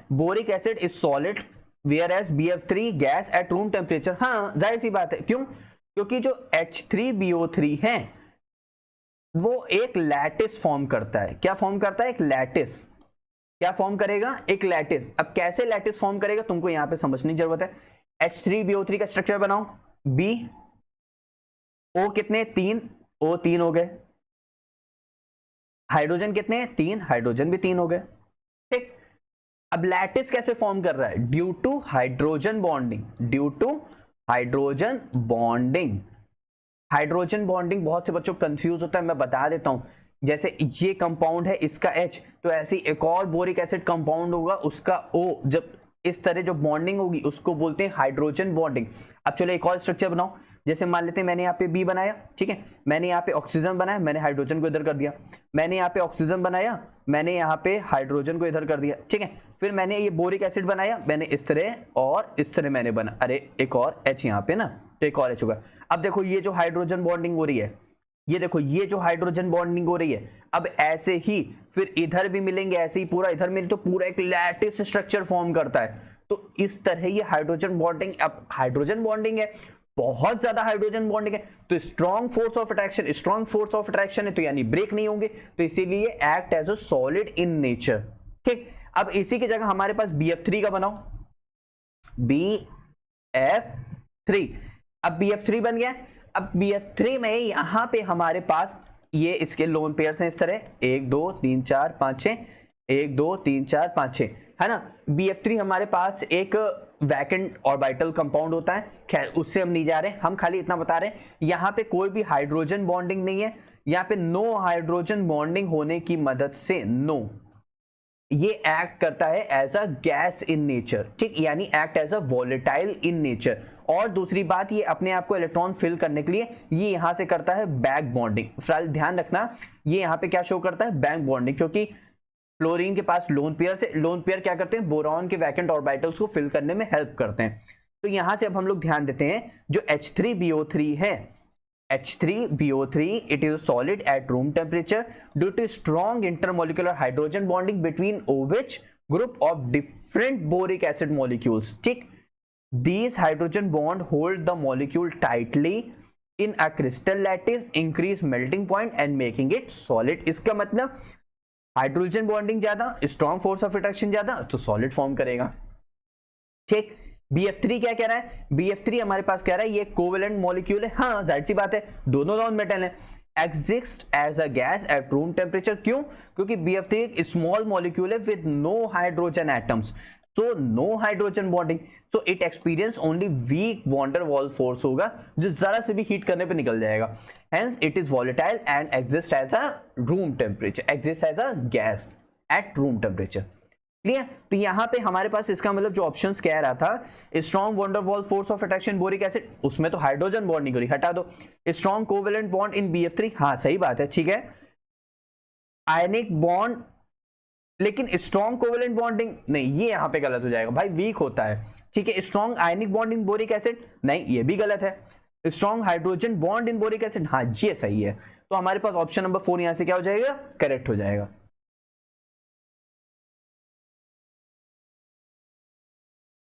Boric acid is solid whereas BF3 gas at room temperature. हाँ जाहिर सी बात है, क्यों? क्योंकि जो H3BO3 है वो एक लैटिस फॉर्म करता है। क्या फॉर्म करता है? एक लैटिस। क्या फॉर्म करेगा? एक लैटिस। अब कैसे लैटिस फॉर्म करेगा तुमको यहां पे समझने की जरूरत है। H3BO3 का स्ट्रक्चर बनाओ, B O कितने? 3, O 3 हो गए। हाइड्रोजन कितने? 3, हाइड्रोजन भी 3 हो गए। ठीक, अब लैटिस कैसे फॉर्म कर रहा है? Due to hydrogen bonding. Due to hydrogen bonding. Hydrogen bonding बहुत से बच्चों कंफ्यूज होता है, मैं बता देता हूं। जैसे ये कंपाउंड है, इसका H, तो ऐसी एक और बोरिक एसिड कंपाउंड होगा, उसका O, जब इस तरह जो बॉन्डिंग होगी उसको बोलते हैं हाइड्रोजन बॉन्डिंग। अब चलो एक और स्ट्रक्चर बनाओ। जैसे मान लेते हैं मैंने यहाँ पे B बनाया, ठीक है, मैंने यहाँ पे ऑक्सीजन बनाया, मैंने हाइड्रोजन को इधर कर दिया। मैंने यहाँ पे ऑक्सीजन बनाया, मैंने यहाँ पे हाइड्रोजन को इधर कर दिया, ठीक है। फिर मैंने ये बोरिक एसिड बनाया, मैंने इस तरह और इस तरह मैंने बना, अरे एक और H यहाँ पे ना, तो एक और H होगा। अब देखो ये जो हाइड्रोजन बॉन्डिंग हो रही है, ये देखो ये जो हाइड्रोजन बॉन्डिंग हो रही है, अब ऐसे ही फिर इधर भी मिलेंगे, ऐसे ही पूरा इधर मिले तो पूरा एक लैटिस स्ट्रक्चर फॉर्म करता है। तो इस तरह ये हाइड्रोजन बॉन्डिंग, अब हाइड्रोजन बॉन्डिंग है, बहुत ज्यादा हाइड्रोजन बॉन्डिंग है, तो strong force of attraction, strong force of attraction है तो यानी ब्रेक नहीं होंगे, तो इसीलिए act as a solid in nature. ठीक, अब इसी की जगह हमारे पास BF3 का बनाओ, BF3। अब BF3 बन गया। अब BF3 में यहां पे हमारे पास ये इसके लोन पेयर्स हैं इस तरह 1 2 3 4 5 6, 1 2 3 4 5 6, है ना। BF3 हमारे पास एक वैकेंट ऑर्बिटल कंपाउंड होता है, खैर उससे हम नहीं जा रहे, हम खाली इतना बता रहे हैं यहां पे कोई भी हाइड्रोजन बॉन्डिंग नहीं है, यहां पे नो हाइड्रोजन बॉन्डिंग होने की मदद से ये एक्ट करता है as a gas in nature. ठीक, यानी act as a volatile in nature. और दूसरी बात, ये अपने आप को इलेक्ट्रॉन फिल करने के लिए ये यहां से करता है बैक बॉन्डिंग। फिलहाल ध्यान रखना ये यहां पे क्या शो करता है? बैक बॉन्डिंग, क्योंकि फ्लोरीन के पास लोन पेयर से, लोन पेयर क्या करते हैं? बोरॉन के वैकेंट ऑर्बिटल्स को फिल करने में हेल्प करते हैं। तो यहां से अब हम लोग ध्यान देते हैं, जो H3BO3 है, H3BO3, it is a solid at room temperature due to strong intermolecular hydrogen bonding between OH group of different boric acid molecules. ठीक, these hydrogen bond hold the molecule tightly in a crystal lattice, increase melting point and making it solid. इसका मतलब hydrogen bonding ज्यादा, strong force of attraction ज्यादा, तो solid form करेगा। ठीक, BF3 क्या कह रहा है? BF3 हमारे पास कह रहा है ये कोवेलेंट मॉलिक्यूल है। हाँ जाहिर सी बात है, दोनों नॉन मेटल है, exist as a gas at room temperature. क्यों? क्योंकि BF3 एक स्मॉल मॉलिक्यूल है with no hydrogen atoms, so no hydrogen bonding, so it experience only weak van der Waals force होगा, जो जरा से भी हीट करने पे निकल जाएगा। Hence it is volatile and exist as a room temperature, exist as a gas at room temperature. Clear? तो यहां पे हमारे पास इसका मतलब जो ऑप्शंस कह रहा था, strong wonder wall force of attraction boric acid, उसमें तो हाइड्रोजन बॉन्ड नहीं करी, हटा दो। Strong covalent bond in BF3, हाँ सही बात है, ठीक है। आयनिक बॉन्ड, लेकिन स्ट्रॉन्ग कोवेलेंट बॉन्डिंग नहीं, ये यहां पे गलत हो जाएगा भाई, वीक होता है। ठीक है, strong ionic bond in boric acid, नहीं ये भी गलत है। Strong hydrogen bond in boric acid, हाँ ये सही है। तो हमारे पास ऑप्शन नंबर 4 यहां से क्या हो जाएगा? करेक्ट हो जाएगा।